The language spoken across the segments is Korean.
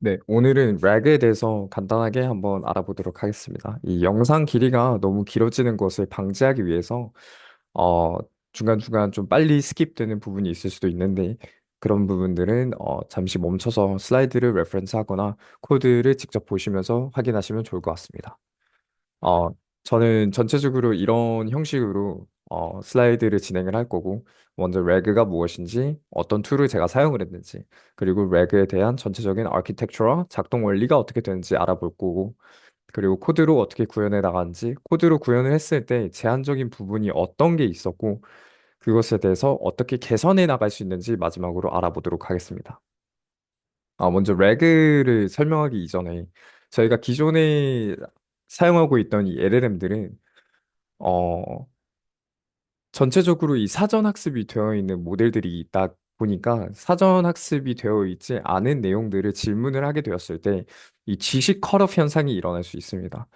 네, 오늘은 렉에 대해서 간단하게 한번 알아보도록 하겠습니다. 이 영상 길이가 너무 길어지는 것을 방지하기 위해서, 어, 중간중간 좀 빨리 스킵되는 부분이 있을 수도 있는데, 그런 부분들은, 잠시 멈춰서 슬라이드를 레퍼런스 하거나 코드를 직접 보시면서 확인하시면 좋을 것 같습니다. 어, 저는 전체적으로 이런 형식으로 슬라이드를 진행을 할 거고, 먼저 레그가 무엇인지, 어떤 툴을 제가 사용을 했는지, 그리고 레그에 대한 전체적인 아키텍처와 작동 원리가 어떻게 되는지 알아볼 거고, 그리고 코드로 어떻게 구현해 나가는지, 코드로 구현을 했을 때 제한적인 부분이 어떤 게 있었고, 그것에 대해서 어떻게 개선해 나갈 수 있는지 마지막으로 알아보도록 하겠습니다. 먼저 레그를 설명하기 이전에 저희가 기존에 사용하고 있던 이 LLM들은 어, 전체적으로 이 사전 학습이 되어 있는 모델들이 있다 보니까 사전 학습이 되어 있지 않은 내용들을 질문을 하게 되었을 때 이 지식 컷오프 현상이 일어날 수 있습니다.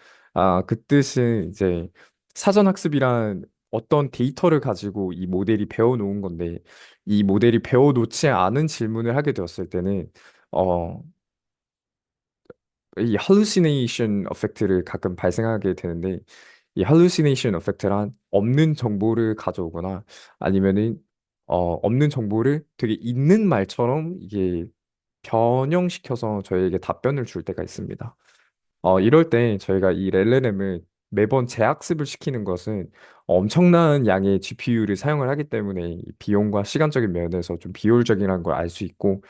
그 뜻은 이제 사전 학습이란 어떤 데이터를 가지고 이 모델이 배워 놓은 건데 이 모델이 배워 놓지 않은 질문을 하게 되었을 때는 어, 이 hallucination effect를 가끔 발생하게 되는데 이 hallucination effect란 없는 정보를 가져오거나 아니면은 없는 정보를 되게 있는 말처럼 이게 변형시켜서 저희에게 답변을 줄 때가 있습니다. 이럴 때 저희가 이 LLM을 매번 재학습을 시키는 것은 엄청난 양의 GPU를 사용을 하기 때문에 이 비용과 시간적인 면에서 좀 비효율적이라는 걸 알 수 있고,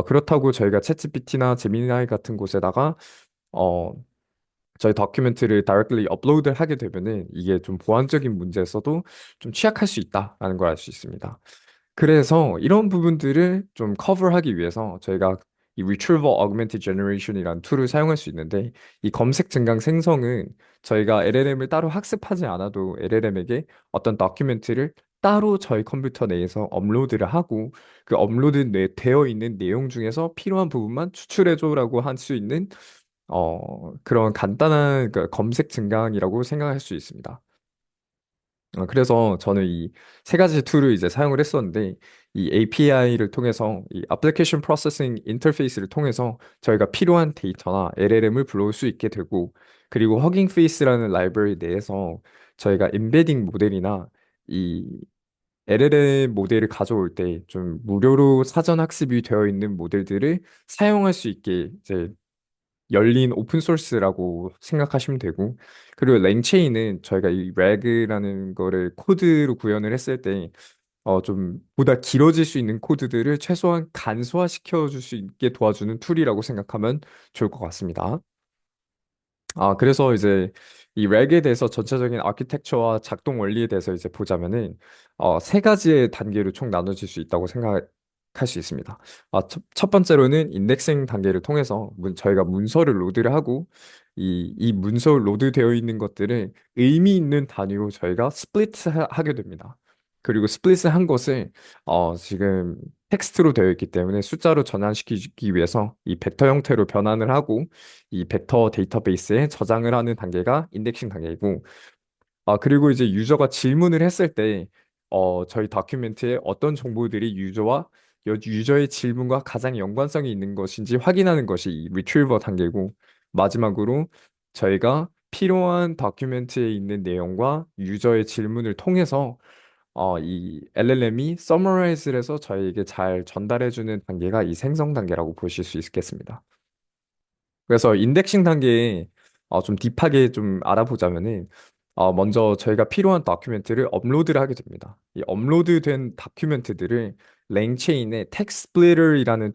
그렇다고 저희가 챗GPT나 제미나이 같은 곳에다가 어, 저희 다큐멘트를 directly 업로드 하게 되면은 이게 좀 보안적인 문제에서도 좀 취약할 수 있다라는 걸 알 수 있습니다. 그래서 이런 부분들을 좀 커버하기 위해서 저희가 이 Retrieval Augmented Generation이라는 툴을 사용할 수 있는데 이 검색 증강 생성은 저희가 LLM을 따로 학습하지 않아도 LLM에게 어떤 다큐멘트를 따로 저희 컴퓨터 내에서 업로드를 하고 그 되어 있는 내용 중에서 필요한 부분만 추출해줘라고 할 수 있는 그런 간단한 그 검색 증강이라고 생각할 수 있습니다. 그래서 저는 이 세 가지 툴을 이제 사용을 했었는데, 이 API를 통해서, 이 Application Processing Interface를 통해서 저희가 필요한 데이터나 LLM을 불러올 수 있게 되고, 그리고 허깅 페이스라는 라이브러리 내에서 저희가 embedding 모델이나 이 LLM 모델을 가져올 때 좀 무료로 사전 학습이 되어 있는 모델들을 사용할 수 있게 이제 열린 오픈 소스라고 생각하시면 되고 그리고 랭체인은 저희가 이 렉이라는 거를 코드로 구현을 했을 때 좀 보다 길어질 수 있는 코드들을 최소한 간소화시켜 줄 수 있게 도와주는 툴이라고 생각하면 좋을 것 같습니다. 그래서 이제 이 렉에 대해서 전체적인 아키텍처와 작동 원리에 대해서 이제 보자면은 세 가지의 단계로 총 나눠질 수 있다고 생각할 수 있습니다. 첫 번째로는 인덱싱 단계를 통해서 저희가 문서를 로드를 하고 이 문서 로드되어 있는 것들을 의미 있는 단위로 저희가 스플릿 하게 됩니다. 그리고 스플릿을 한 것을 지금 텍스트로 되어 있기 때문에 숫자로 전환시키기 위해서 이 벡터 형태로 변환을 하고 이 벡터 데이터베이스에 저장을 하는 단계가 인덱싱 단계이고, 그리고 이제 유저가 질문을 했을 때, 저희 다큐멘트에 어떤 정보들이 유저의 질문과 가장 연관성이 있는 것인지 확인하는 것이 이 리트리버 단계고, 마지막으로 저희가 필요한 다큐멘트에 있는 내용과 유저의 질문을 통해서 이 LLM이 서머라이즈를 해서 저희에게 잘 전달해주는 단계가 이 생성 단계라고 보실 수 있겠습니다. 그래서 인덱싱 단계에 좀 딥하게 좀 알아보자면은 먼저 저희가 필요한 다큐멘트를 업로드를 하게 됩니다. 이 업로드된 다큐멘트들을 랭체인의 텍스트 스플리터이라는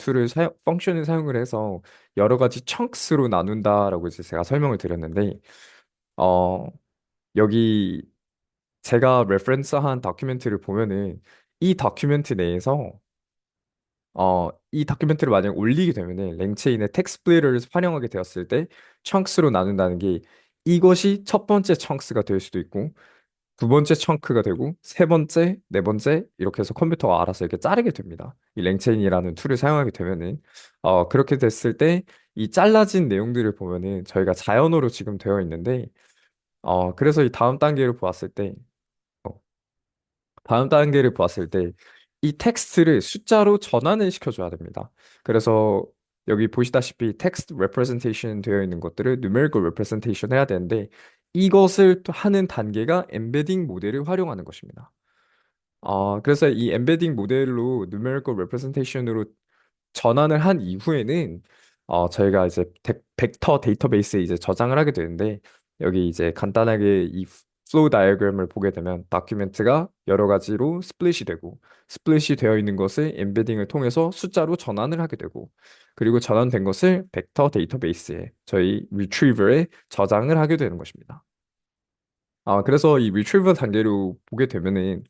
펑션을 사용을 해서 여러 가지 청크스로 나눈다라고 이제 제가 설명을 드렸는데 어, 여기 제가 레퍼런스한 다큐멘트를 보면은 이 다큐멘트 내에서 이 다큐멘터리를 만약 올리게 되면은 랭체인의 텍스트 플레이를 활용하게 되었을 때 청크스로 나눈다는 게 이것이 첫 번째 청크스가 될 수도 있고 두 번째 청크가 되고 세 번째, 네 번째 이렇게 해서 컴퓨터가 알아서 이렇게 자르게 됩니다. 이 랭체인이라는 툴을 사용하게 되면은 그렇게 됐을 때 이 잘라진 내용들을 보면은 저희가 자연어로 지금 되어 있는데 그래서 이 어, 다음 단계를 보았을 때 이 텍스트를 숫자로 전환을 시켜줘야 됩니다. 그래서 여기 보시다시피 text representation 되어 있는 것들을 numerical representation 해야 되는데 이것을 또 하는 단계가 embedding 모델을 활용하는 것입니다. 그래서 이 embedding 모델로 numerical representation으로 전환을 한 이후에는 저희가 이제 벡터 데이터베이스에 이제 저장을 하게 되는데 여기 이제 간단하게 이 플로우 다이어그램을 보게 되면 다큐멘트가 여러 가지로 스플릿이 되고 스플릿이 되어 있는 것을 엠베딩을 통해서 숫자로 전환을 하게 되고 그리고 전환된 것을 벡터 데이터베이스에 저희 리트리버에 저장을 하게 되는 것입니다. 그래서 이 리트리버 단계로 보게 되면은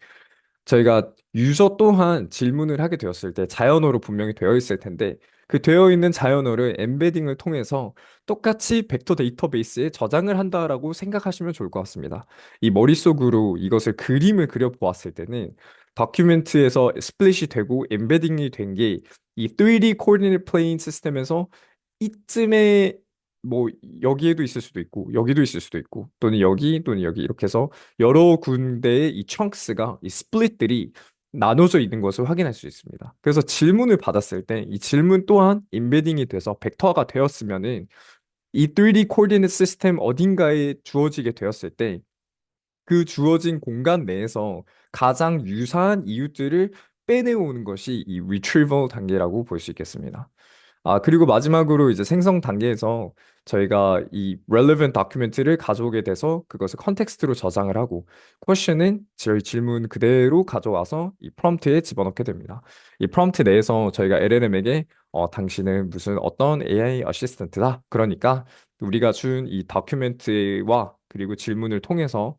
저희가 유저 또한 질문을 하게 되었을 때 자연어로 분명히 되어 있을 텐데 그 되어 있는 자연어를 엠베딩을 통해서 똑같이 벡터 데이터베이스에 저장을 한다라고 생각하시면 좋을 것 같습니다. 이 머릿속으로 이것을 그림을 그려 보았을 때는 다큐멘트에서 스플릿이 되고 엠베딩이 된 게 이 3D 코디네이트 플레인 시스템에서 이쯤에 뭐 여기에도 있을 수도 있고 여기도 있을 수도 있고 또는 여기 또는 여기 이렇게 해서 여러 군데의 이 청크스가 이 스플릿들이 나눠져 있는 것을 확인할 수 있습니다. 그래서 질문을 받았을 때 이 질문 또한 임베딩이 돼서 벡터가 되었으면은 이 3D 코디네이트 시스템 어딘가에 주어지게 되었을 때 그 주어진 공간 내에서 가장 유사한 이웃들을 빼내오는 것이 이 retrieval 단계라고 볼 수 있겠습니다. 그리고 마지막으로 이제 생성 단계에서 저희가 이 relevant document를 가져오게 돼서 그것을 컨텍스트로 저장을 하고 question은 저희 질문 그대로 가져와서 이 프롬프트에 집어넣게 됩니다. 이 프롬프트 내에서 저희가 LLM에게 당신은 무슨 어떤 AI 어시스턴트다. 그러니까 우리가 준 이 다큐멘트와 그리고 질문을 통해서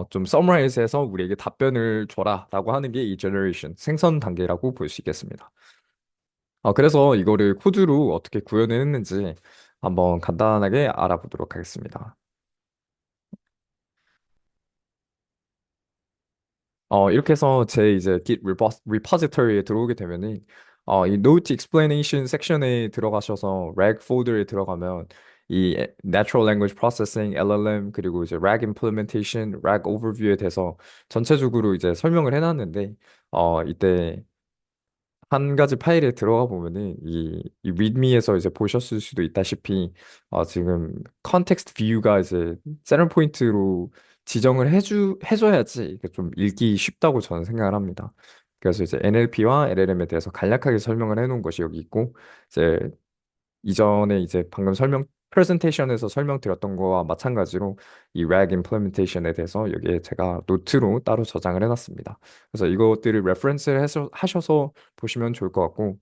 좀 서머라이즈해서 우리에게 답변을 줘라라고 하는 게 이 제너레이션 생선 단계라고 볼 수 있겠습니다. 그래서 이거를 코드로 어떻게 구현했는지 한번 간단하게 알아보도록 하겠습니다. 이렇게 해서 제 이제 Git 리포지터리에 들어오게 되면은 이 Note Explanation 섹션에 들어가셔서 RAG 폴더에 들어가면 이 Natural Language Processing, LLM 그리고 이제 RAG Implementation, RAG Overview에 대해서 전체적으로 이제 설명을 해놨는데 이때 한 가지 파일에 들어가 보면은 이 readme에서 이제 보셨을 수도 있다시피 지금 컨텍스트 뷰가 이제 세련 포인트로 지정을 해줘야지 이게 좀 읽기 쉽다고 저는 생각을 합니다. 그래서 이제 NLP와 LLM에 대해서 간략하게 설명을 해놓은 것이 여기 있고 이제 이전에 이제 방금 프레젠테이션에서 설명드렸던 거와 마찬가지로 이 RAG implementation에 대해서 여기에 제가 노트로 따로 저장을 해놨습니다. 그래서 이것들을 레퍼런스를 하셔서 보시면 좋을 것 같고,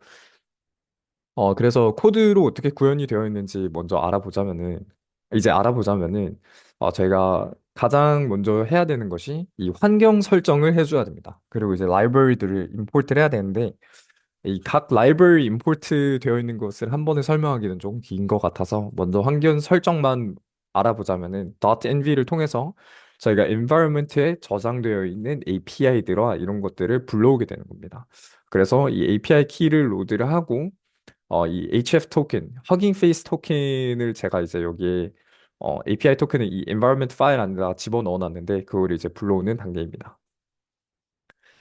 그래서 코드로 어떻게 구현이 되어 있는지 먼저 알아보자면은, 저희가 가장 먼저 해야 되는 것이 이 환경 설정을 해줘야 됩니다. 그리고 이제 라이브러리들을 임포트를 해야 되는데, 이 각 라이브러리 임포트 되어 있는 것을 한 번에 설명하기는 조금 긴 것 같아서 먼저 환경 설정만 알아보자면은 .env를 통해서 저희가 environment에 저장되어 있는 API들과 이런 것들을 불러오게 되는 겁니다. 그래서 이 API 키를 로드를 하고 이 HF 토ken, 허깅 페이스 토ken을 제가 이제 여기에 API 토큰을 이 environment 파일 안에다 집어넣어 놨는데 그걸 이제 불러오는 단계입니다.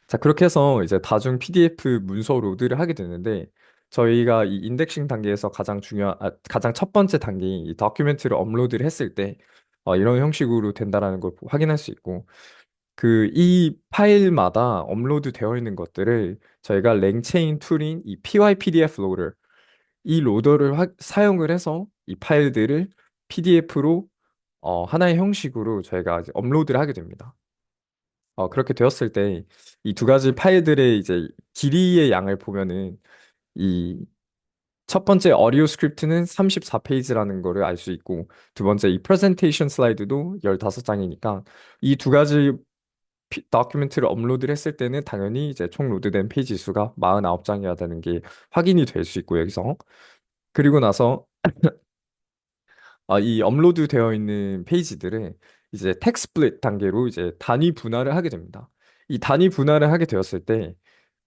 자, 그렇게 해서 이제 다중 PDF 문서 로드를 하게 되는데 저희가 이 인덱싱 단계에서 가장 첫 번째 단계인 이 다큐멘트를 업로드를 했을 때 이런 형식으로 된다라는 걸 확인할 수 있고 그 이 파일마다 업로드 되어 있는 것들을 저희가 랭체인 툴인 이 PyPDF 로더 이 로더를 사용을 해서 이 파일들을 PDF로 하나의 형식으로 저희가 이제 업로드를 하게 됩니다. 그렇게 되었을 때 이 두 가지 파일들의 이제 길이의 양을 보면은 이 첫 번째 오디오 스크립트는 34페이지라는 거를 알 수 있고 두 번째 이 프레젠테이션 슬라이드도 15장이니까 이 두 가지 다큐멘트를 업로드를 했을 때는 당연히 이제 총 로드된 페이지 수가 49장이어야 되는 게 확인이 될 수 있고 여기서 그리고 나서 이 업로드 되어 있는 페이지들을 이제 텍 스플릿 단계로 이제 단위 분할을 하게 됩니다. 이 단위 분할을 하게 되었을 때,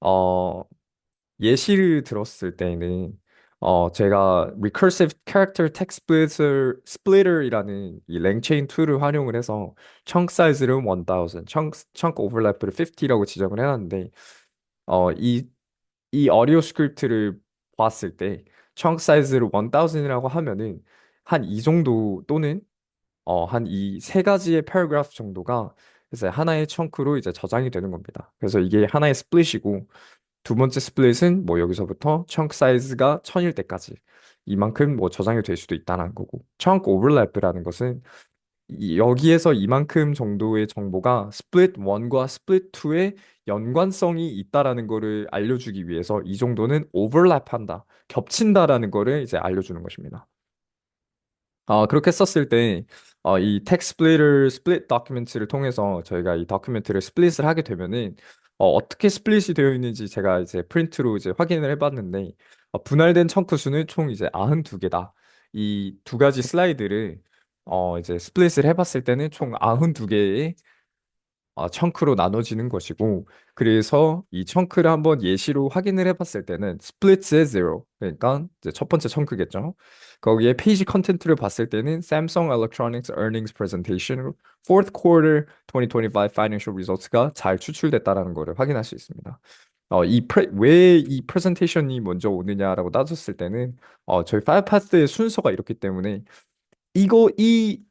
어, 예시를 들었을 때는, 제가 recursive character text splitter이라는 이 랭체인 툴을 활용을 해서 chunk size를 1000, chunk overlap를 50라고 지정을 해놨는데, 이 오디오 스크립트를 봤을 때 chunk 사이즈를 1000이라고 하면은 한 이 정도 또는 한 이 세 가지의 패러그래프 정도가 이제 하나의 청크로 이제 저장이 되는 겁니다. 그래서 이게 하나의 스플릿이고 두 번째 스플릿은 뭐 여기서부터 청크 사이즈가 1000일 때까지 이만큼 뭐 저장이 될 수도 있다는 거고 청크 오버랩이라는 것은 여기에서 이만큼 정도의 정보가 스플릿 1과 스플릿 2의 연관성이 있다라는 거를 알려주기 위해서 이 정도는 오버랩한다, 겹친다라는 거를 이제 알려주는 것입니다. 그렇게 썼을 때, 이 텍스트 스플릿을, 스플릿 다큐멘트를 통해서 저희가 이 다큐멘트를 스플릿을 하게 되면은, 어떻게 스플릿이 되어 있는지 제가 이제 프린트로 이제 확인을 해봤는데, 분할된 청크 수는 총 이제 92개다. 이 두 가지 슬라이드를, 이제 스플릿을 해봤을 때는 총 92개의 청크로 나눠지는 것이고, 그래서 이 청크를 한번 예시로 확인을 해봤을 때는 splits의 zero, 그러니까 이제 첫 번째 청크겠죠. 거기에 페이지 컨텐츠를 봤을 때는 Samsung Electronics Earnings Presentation Fourth Quarter 2025 Financial Results가 잘 추출됐다라는 것을 확인할 수 있습니다. 왜 이 프레젠테이션이 먼저 오느냐라고 따졌을 때는 저희 파일 파스의 순서가 이렇기 때문에 이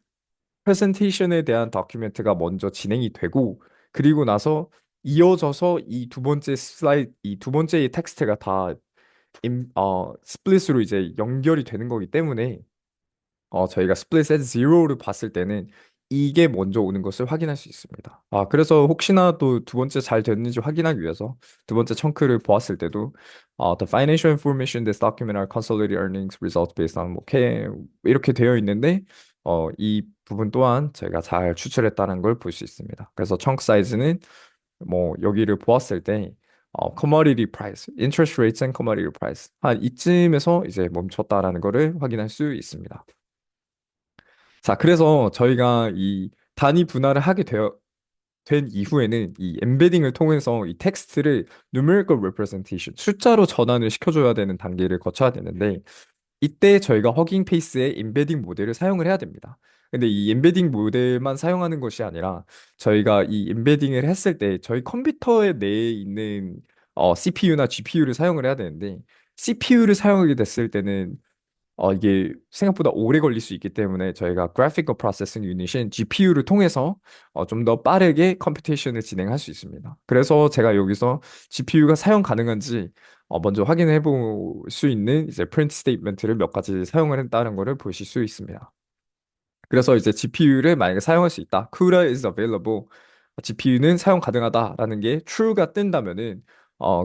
프레젠테이션에 대한 다큐멘트가 먼저 진행이 되고 그리고 나서 이어져서 이 두 번째 슬라이드 이 두 번째의 텍스트가 다 스플릿으로 이제 연결이 되는 거기 때문에 저희가 스플릿 at zero를 봤을 때는 이게 먼저 오는 것을 확인할 수 있습니다. 그래서 혹시나 또 두 번째 잘 됐는지 확인하기 위해서 두 번째 청크를 보았을 때도 the financial information this document are consolidated earnings results based on 뭐 이렇게 되어 있는데 이 부분 또한 저희가 잘 추출했다는 걸 볼 수 있습니다. 그래서 청크 사이즈는 뭐 여기를 보았을 때 commodity price, interest rates and commodity price 한 이쯤에서 이제 멈췄다라는 거를 확인할 수 있습니다. 자, 그래서 저희가 이 단위 분할을 된 이후에는 이 엠베딩을 통해서 이 텍스트를 numerical representation, 숫자로 전환을 시켜줘야 되는 단계를 거쳐야 되는데, 이때 저희가 허깅 페이스의 embedding 모델을 사용을 해야 됩니다. 근데 이 embedding 모델만 사용하는 것이 아니라 저희가 이 embedding을 했을 때 저희 컴퓨터에 내에 있는 CPU나 GPU를 사용을 해야 되는데, CPU를 사용하게 됐을 때는 이게 생각보다 오래 걸릴 수 있기 때문에 저희가 Graphical Processing Unit인 GPU를 통해서 좀 더 빠르게 컴퓨테이션을 진행할 수 있습니다. 그래서 제가 여기서 GPU가 사용 가능한지 먼저 확인해 볼 수 있는 이제 프린트 스테이트먼트를 몇 가지 사용을 했다는 것을 보실 수 있습니다. 그래서 이제 GPU를 만약에 사용할 수 있다. CUDA is available. GPU는 사용 가능하다라는 게 true가 뜬다면은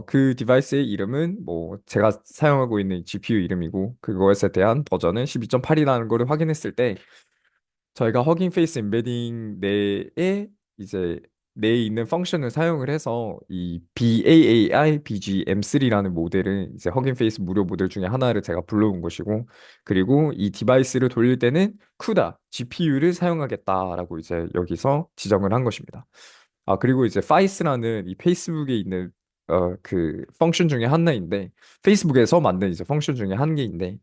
그 디바이스의 이름은 뭐 제가 사용하고 있는 GPU 이름이고 그것에 대한 버전은 12.8이라는 거를 확인했을 때 저희가 허깅 페이스 임베딩 내에 이제 내에 있는 펑션을 사용을 해서 이 BAAI BGM3라는 모델을 이제 허깅 페이스 무료 모델 중에 하나를 제가 불러온 것이고 그리고 이 디바이스를 돌릴 때는 CUDA GPU를 사용하겠다라고 이제 여기서 지정을 한 것입니다. 그리고 이제 파이스라는 이 페이스북에 있는 그 펑션 중에 하나인데 페이스북에서 만든 이제 펑션 중에 한 개인데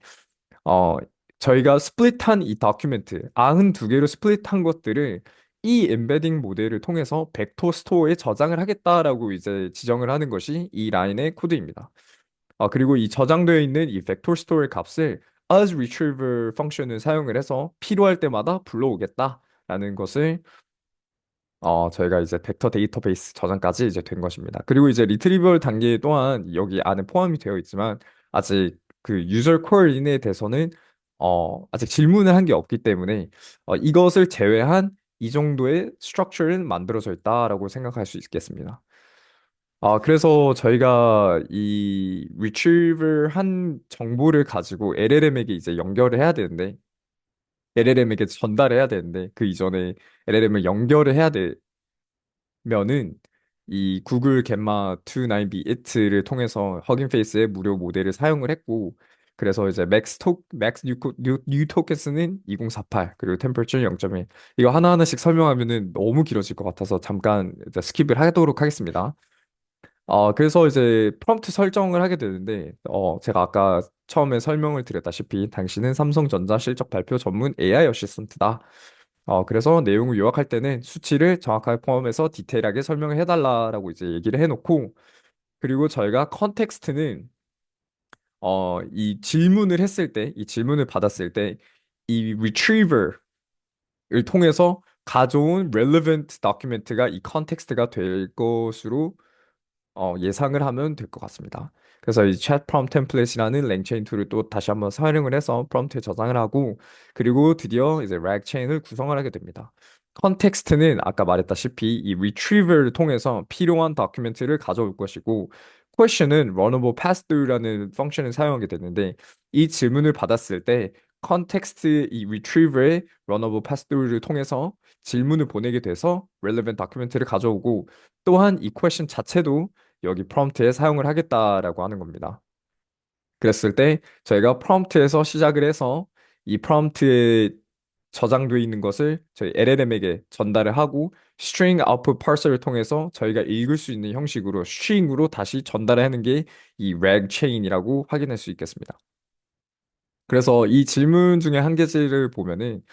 어, 저희가 스플릿한 이 다큐멘트, 92개로 스플릿한 것들을 이 엠베딩 모델을 통해서 벡터 스토어에 저장을 하겠다라고 이제 지정을 하는 것이 이 라인의 코드입니다. 그리고 이 저장되어 있는 이 벡터 스토어의 값을 as retriever 펑션을 사용을 해서 필요할 때마다 불러오겠다라는 것을 저희가 이제 벡터 데이터베이스 저장까지 이제 된 것입니다. 그리고 이제 리트리버 단계 또한 여기 안에 포함이 되어 있지만 아직 그 유저 코어인에 대해서는 아직 질문을 한 게 없기 때문에 이것을 제외한 이 정도의 스트럭처는 만들어져 있다라고 생각할 수 있겠습니다. 그래서 저희가 이 retriever 한 정보를 가지고 LLM에게 이제 연결을 해야 되는데 LLM에게 전달해야 되는데 그 이전에 LLM을 연결을 해야 면은 이 구글 gemma 29b it를 통해서 허깅 페이스의 무료 모델을 사용을 했고 그래서 이제 맥스 뉴 토ken스는 2048 그리고 템퍼처 0.1 이거 하나하나씩 설명하면은 너무 길어질 것 같아서 잠깐 이제 스킵을 하도록 하겠습니다. 그래서 이제 프롬프트 설정을 하게 되는데 제가 아까 처음에 설명을 드렸다시피 당신은 삼성전자 실적 발표 전문 AI 어시스턴트다. 그래서 내용을 요약할 때는 수치를 정확하게 포함해서 디테일하게 설명을 해달라라고 이제 얘기를 해놓고, 그리고 저희가 컨텍스트는 이 질문을 했을 때, 이 질문을 받았을 때, 이 retriever를 통해서 가져온 relevant document가 이 컨텍스트가 될 것으로 예상을 하면 될 것 같습니다. 그래서 이 chat prompt template이라는 랭체인 툴을 또 다시 한번 활용을 해서 프롬프트에 저장을 하고 그리고 드디어 이제 lag chain을 구성을 하게 됩니다. 컨텍스트는 아까 말했다시피 이 retriever를 통해서 필요한 다큐멘트를 가져올 것이고 question은 runnable pass-through라는 펑션을 사용하게 되는데 이 질문을 받았을 때 컨텍스트 이 retriever의 runnable pass-through를 통해서 질문을 보내게 돼서 relevant 다큐멘트를 가져오고 또한 이 question 자체도 여기 프롬프트에 사용을 하겠다라고 하는 겁니다. 그랬을 때 저희가 프롬프트에서 시작을 해서 이 프롬프트에 저장되어 있는 것을 저희 LLM에게 전달을 하고 string output parser를 통해서 저희가 읽을 수 있는 형식으로 string으로 다시 전달을 하는 게 이 rag chain이라고 확인할 수 있겠습니다. 그래서 이 질문 중에 한 가지를 보면은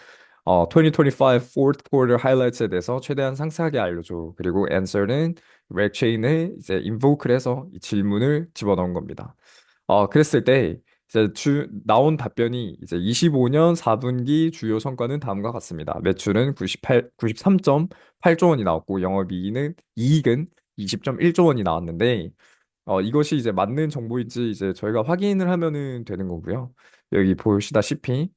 2025 fourth quarter highlights에 대해서 최대한 상세하게 알려줘. 그리고 answer는 렉체인을 이제 invoke를 해서 이 질문을 집어넣은 겁니다. 그랬을 때 이제 나온 답변이 이제 25년 4분기 주요 성과는 다음과 같습니다. 매출은 93.8조 원이 나왔고 이익은 20.1조 원이 나왔는데 이것이 이제 맞는 정보인지 이제 저희가 확인을 하면은 되는 거고요. 여기 보시다시피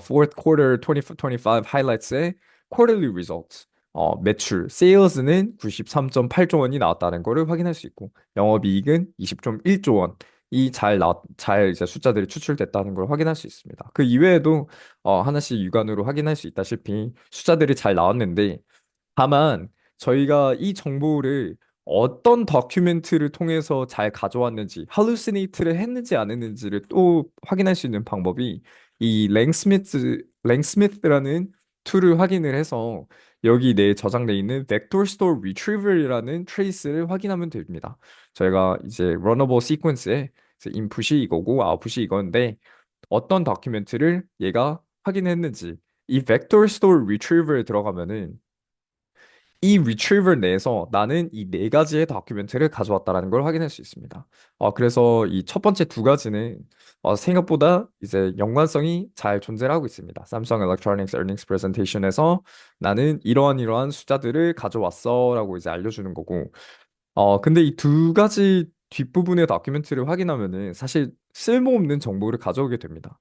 fourth quarter 2025 highlights의 quarterly results. 매출, sales는 93.8조 원이 나왔다는 거를 확인할 수 있고, 영업이익은 20.1조 원이 잘 이제 숫자들이 추출됐다는 걸 확인할 수 있습니다. 그 이외에도 하나씩 육안으로 확인할 수 있다시피 숫자들이 잘 나왔는데, 다만 저희가 이 정보를 어떤 다큐멘트를 통해서 잘 가져왔는지, 할루시네이트를 했는지 안 했는지를 또 확인할 수 있는 방법이 이 랭스미스라는 툴을 확인을 해서 여기 내에 저장돼 있는 vector store retrieval이라는 트레이스를 확인하면 됩니다. 저희가 이제 runnable sequence에 이제 인풋이 이거고 아웃풋이 이건데 어떤 다큐멘트를 얘가 확인했는지 이 vector store retrieval에 들어가면은 이 retriever 내에서 나는 이 네 가지의 다큐멘트를 가져왔다라는 걸 확인할 수 있습니다. 그래서 이 첫 번째 두 가지는 생각보다 이제 연관성이 잘 존재를 하고 있습니다. 삼성 Electronics Earnings Presentation에서 나는 이러한 숫자들을 가져왔어라고 이제 알려주는 거고 근데 이 두 가지 뒷부분의 다큐멘터리를 확인하면은 사실 쓸모없는 정보를 가져오게 됩니다.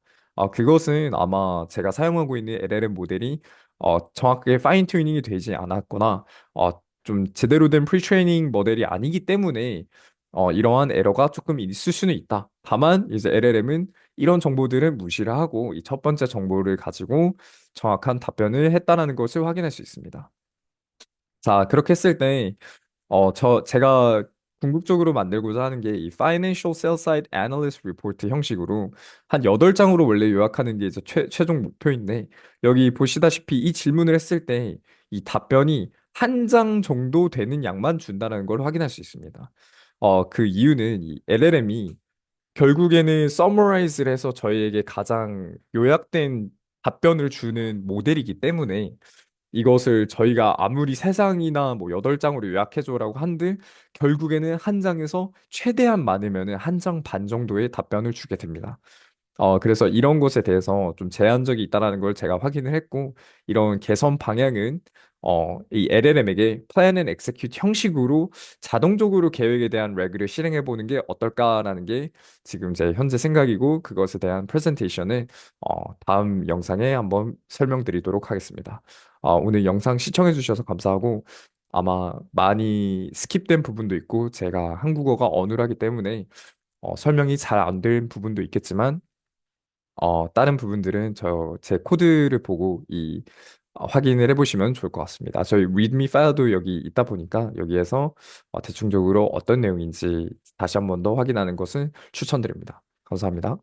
그것은 아마 제가 사용하고 있는 LLM 모델이 정확하게 파인 튜닝이 되지 않았거나 좀 제대로 된 프리트레이닝 모델이 아니기 때문에 이러한 에러가 조금 있을 수는 있다. 다만 이제 LLM은 이런 정보들은 무시를 하고 이 첫 번째 정보를 가지고 정확한 답변을 했다라는 것을 확인할 수 있습니다. 자, 그렇게 했을 때 제가 궁극적으로 만들고자 하는 게 이 Financial Sell Side Analyst Report 형식으로 한 8장으로 원래 요약하는 게 이제 최종 목표인데 여기 보시다시피 이 질문을 했을 때 이 답변이 한 장 정도 되는 양만 준다는 걸 확인할 수 있습니다. 그 이유는 이 LLM이 결국에는 summarize를 해서 저희에게 가장 요약된 답변을 주는 모델이기 때문에 이것을 저희가 아무리 세장이나 8장으로 요약해줘라고 한들 결국에는 한 장에서 최대한 많으면은 한 장 반 정도의 답변을 주게 됩니다. 그래서 이런 것에 대해서 좀 제한적이 있다라는 걸 제가 확인을 했고, 이런 개선 방향은, 이 LLM에게 Plan and Execute 형식으로 자동적으로 계획에 대한 레그를 실행해 보는 게 어떨까라는 게 지금 제 현재 생각이고, 그것에 대한 프레젠테이션을, 다음 영상에 한번 설명드리도록 하겠습니다. 오늘 영상 시청해 주셔서 감사하고, 아마 많이 스킵된 부분도 있고, 제가 한국어가 어눌하기 때문에 설명이 잘 안 된 부분도 있겠지만, 다른 부분들은 제 코드를 보고 확인을 해보시면 좋을 것 같습니다. 저희 readme 파일도 여기 있다 보니까 여기에서 대충적으로 어떤 내용인지 다시 한번 더 확인하는 것을 추천드립니다. 감사합니다.